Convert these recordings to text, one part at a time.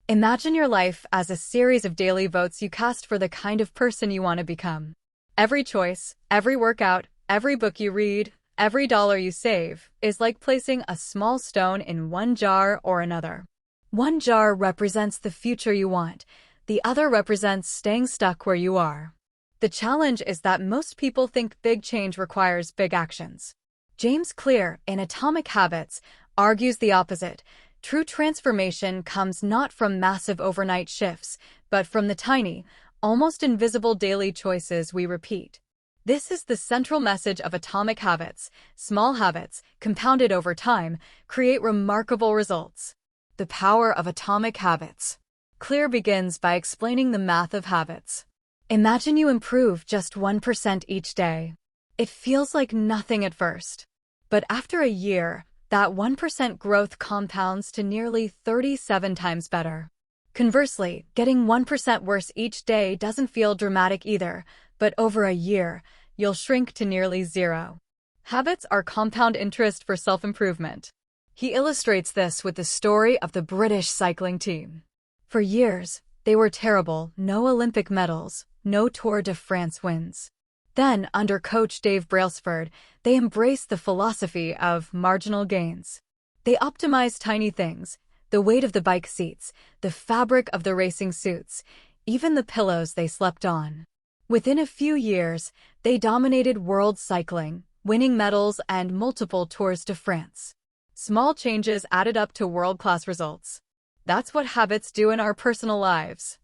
Imagine your life as a series of daily votes you cast for the kind of person you want to become. Every choice, every workout, every book you read, every dollar you save is like placing a small stone in one jar or another. One jar represents the future you want, the other represents staying stuck where you are. The challenge is that most people think big change requires big actions. James Clear, in Atomic Habits, argues the opposite. True transformation comes not from massive overnight shifts, but from the tiny, almost invisible daily choices we repeat. This is the central message of Atomic Habits. Small habits, compounded over time, create remarkable results. The power of atomic habits. Clear begins by explaining the math of habits. Imagine you improve just 1% each day. It feels like nothing at first. But after a year, that 1% growth compounds to nearly 37 times better. Conversely, getting 1% worse each day doesn't feel dramatic either, but over a year, you'll shrink to nearly zero. Habits are compound interest for self-improvement. He illustrates this with the story of the British cycling team. For years, they were terrible, no Olympic medals, no Tour de France wins. Then, under coach Dave Brailsford, they embraced the philosophy of marginal gains. They optimized tiny things, the weight of the bike seats, the fabric of the racing suits, even the pillows they slept on. Within a few years, they dominated world cycling, winning medals and multiple Tours de France. Small changes added up to world-class results. That's what habits do in our personal lives.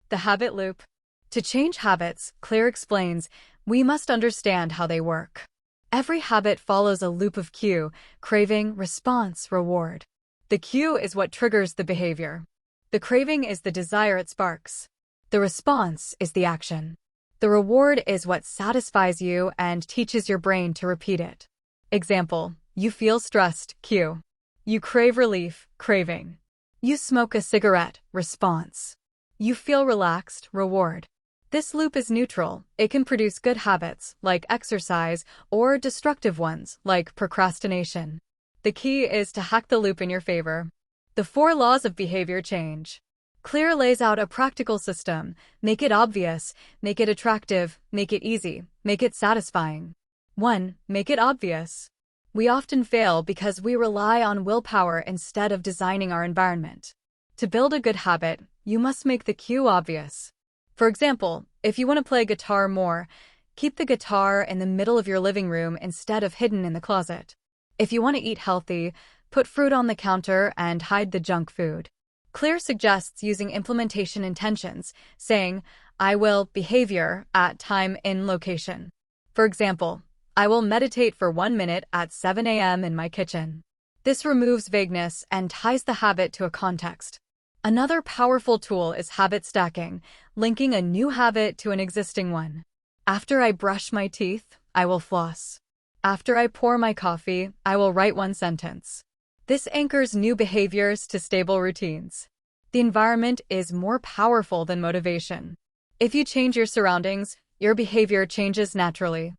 The habit loop. To change habits, Clear explains, we must understand how they work. Every habit follows a loop of cue, craving, response, reward. The cue is what triggers the behavior. The craving is the desire it sparks. The response is the action. The reward is what satisfies you and teaches your brain to repeat it. Example, you feel stressed, cue. You crave relief, craving. You smoke a cigarette, response. You feel relaxed, reward. This loop is neutral. It can produce good habits, like exercise, or destructive ones, like procrastination. The key is to hack the loop in your favor. The 4 laws of behavior change. Clear lays out a practical system. Make it obvious, make it attractive, make it easy, make it satisfying. 1. Make it obvious. We often fail because we rely on willpower instead of designing our environment. To build a good habit, you must make the cue obvious. For example, if you want to play guitar more, keep the guitar in the middle of your living room instead of hidden in the closet. If you want to eat healthy, put fruit on the counter and hide the junk food. Clear suggests using implementation intentions, saying, I will behavior at time in location. For example, I will meditate for 1 minute at 7 a.m. in my kitchen. This removes vagueness and ties the habit to a context. Another powerful tool is habit stacking, linking a new habit to an existing one. After I brush my teeth, I will floss. After I pour my coffee, I will write 1 sentence. This anchors new behaviors to stable routines. The environment is more powerful than motivation. If you change your surroundings, your behavior changes naturally.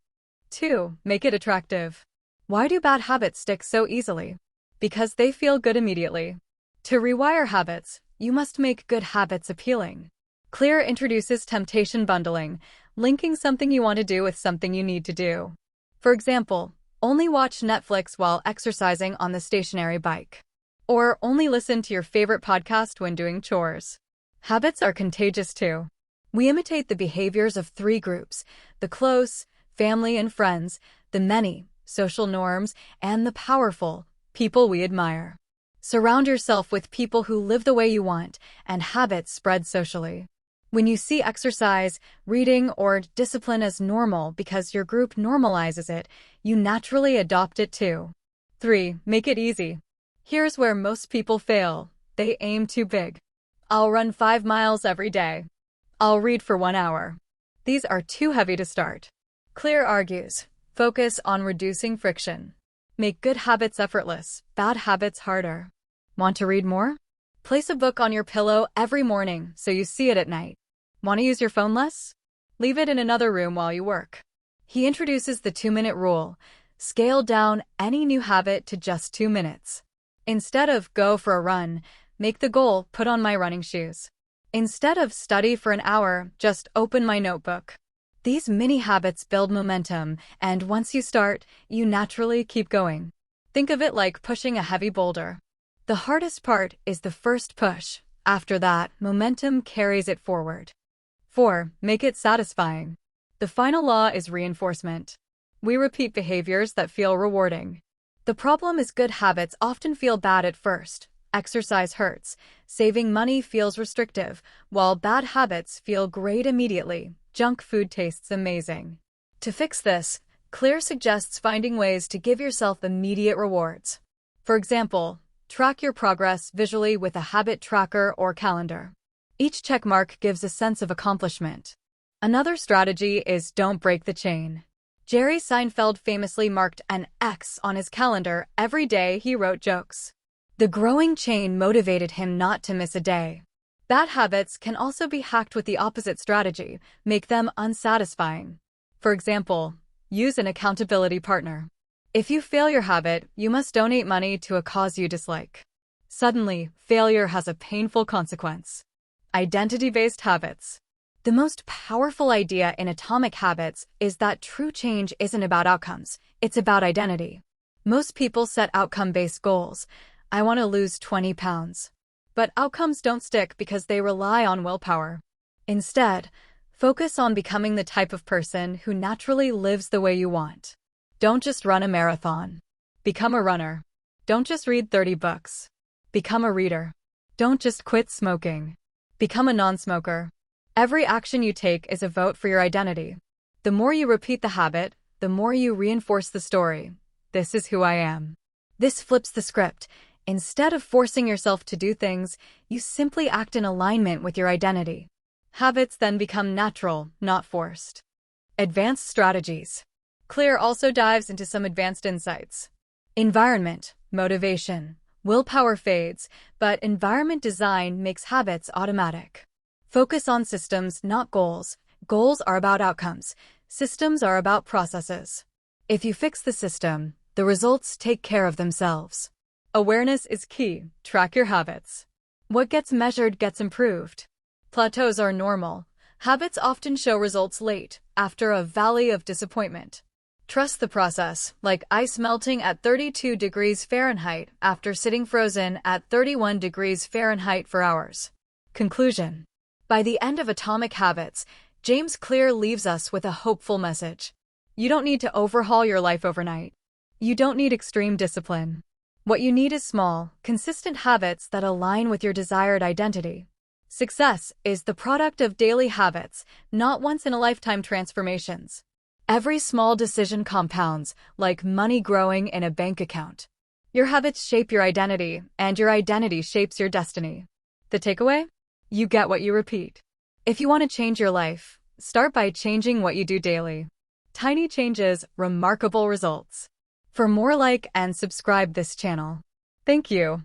2. Make it attractive. Why do bad habits stick so easily? Because they feel good immediately. To rewire habits, you must make good habits appealing. Clear introduces temptation bundling, linking something you want to do with something you need to do. For example, only watch Netflix while exercising on the stationary bike. Or only listen to your favorite podcast when doing chores. Habits are contagious too. We imitate the behaviors of 3 groups: the close, family and friends, the many, social norms, and the powerful, people we admire. Surround yourself with people who live the way you want, and habits spread socially. When you see exercise, reading, or discipline as normal because your group normalizes it, you naturally adopt it too. 3. Make it easy. Here's where most people fail. They aim too big. I'll run 5 miles every day. I'll read for 1 hour. These are too heavy to start. Clear argues, focus on reducing friction. Make good habits effortless, bad habits harder. Want to read more? Place a book on your pillow every morning so you see it at night. Want to use your phone less? Leave it in another room while you work. He introduces the 2-minute rule. Scale down any new habit to just 2 minutes. Instead of go for a run, make the goal, put on my running shoes. Instead of study for an hour, just open my notebook. These mini habits build momentum, and once you start, you naturally keep going. Think of it like pushing a heavy boulder. The hardest part is the first push. After that, momentum carries it forward. 4. Make it satisfying. The final law is reinforcement. We repeat behaviors that feel rewarding. The problem is good habits often feel bad at first. Exercise hurts. Saving money feels restrictive, while bad habits feel great immediately. Junk food tastes amazing. To fix this, Claire suggests finding ways to give yourself immediate rewards. For example, track your progress visually with a habit tracker or calendar. Each checkmark gives a sense of accomplishment. Another strategy is don't break the chain. Jerry Seinfeld famously marked an X on his calendar every day he wrote jokes. The growing chain motivated him not to miss a day. Bad habits can also be hacked with the opposite strategy, make them unsatisfying. For example, use an accountability partner. If you fail your habit, you must donate money to a cause you dislike. Suddenly, failure has a painful consequence. Identity-based habits. The most powerful idea in Atomic Habits is that true change isn't about outcomes, it's about identity. Most people set outcome-based goals. I want to lose 20 pounds. But outcomes don't stick because they rely on willpower. Instead, focus on becoming the type of person who naturally lives the way you want. Don't just run a marathon. Become a runner. Don't just read 30 books. Become a reader. Don't just quit smoking. Become a non-smoker. Every action you take is a vote for your identity. The more you repeat the habit, the more you reinforce the story. This is who I am. This flips the script. Instead of forcing yourself to do things, you simply act in alignment with your identity. Habits then become natural, not forced. Advanced strategies. Claire also dives into some advanced insights. Environment, motivation, willpower fades, but environment design makes habits automatic. Focus on systems, not goals. Goals are about outcomes. Systems are about processes. If you fix the system, the results take care of themselves. Awareness is key. Track your habits. What gets measured gets improved. Plateaus are normal. Habits often show results late, after a valley of disappointment. Trust the process, like ice melting at 32 degrees Fahrenheit after sitting frozen at 31 degrees Fahrenheit for hours. Conclusion. By the end of Atomic Habits, James Clear leaves us with a hopeful message. You don't need to overhaul your life overnight. You don't need extreme discipline. What you need is small, consistent habits that align with your desired identity. Success is the product of daily habits, not once-in-a-lifetime transformations. Every small decision compounds, like money growing in a bank account. Your habits shape your identity, and your identity shapes your destiny. The takeaway? You get what you repeat. If you want to change your life, start by changing what you do daily. Tiny changes, remarkable results. For more, like and subscribe this channel. Thank you.